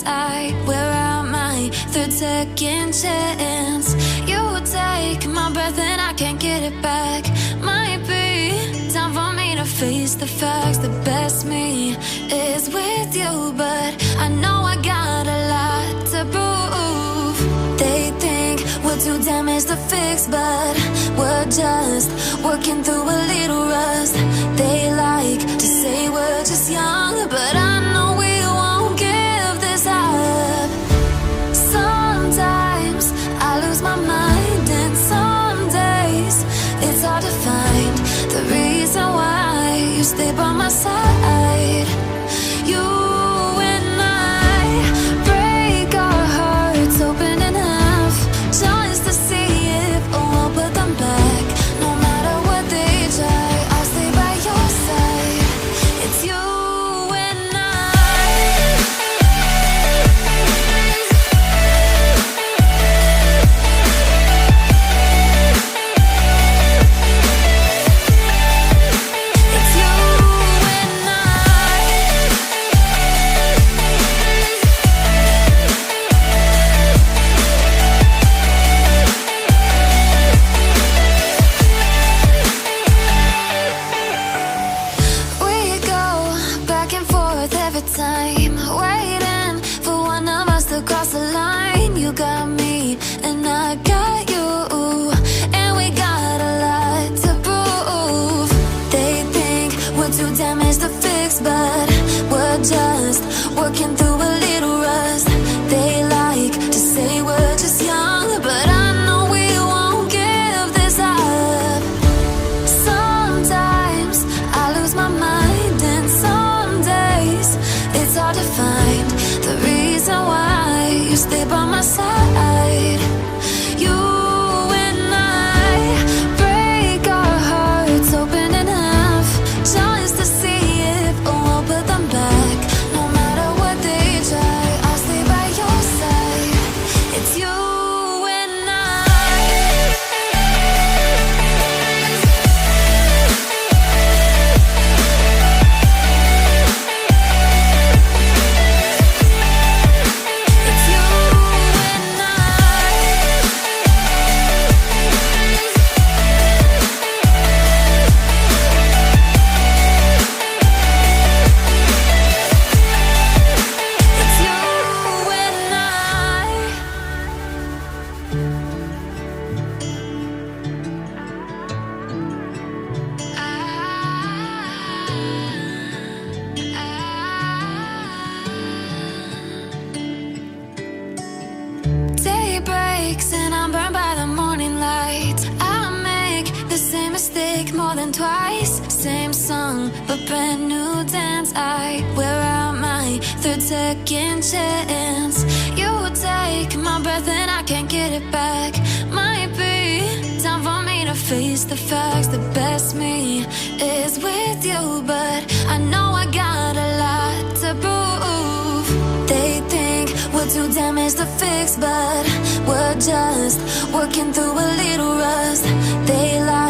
dance. I wear out my third second chance. You take my breath and I can't get it back. Might be time for me to face the facts. The best me is with you, but I know I got a lot to prove. They think we're too damaged to fix, but we're just working through a little rust. They like to say we're just young, but I know we won't give this up. Sometimes I lose my mind, and some days it's hard to find the reason why you stay by my side. You and I break our hearts open in half, just to see if we'll put them back. No matter what they try, I'll stay by your side. It's you and I. It's you and I. We go back and forth every time, waiting for one of us to cross the line. You got me and I got you, and we got a lot to prove. They think we're too damaged to fix, but we're just working through a little rust. They like to say we're just young, but I know we won't give this up. Sometimes I lose my mind, and some days it's hard to find the reason why you stay by my side. You and I break our hearts open in half, just to see if we'll put them back. No matter what they try, I'll stay by your side. It's you and I. It's you and I. It's you and Day breaks and I'm burned by the morning light. I make the same mistake more than twice. Same song, but brand new dance. I wear out my third second chance. You take my breath and I can't get it back. Might be time for me to face the facts. The best me is with you, but I know I got a lot to prove. They think we're too damaged to fix, but we're just working through a little rust. They lie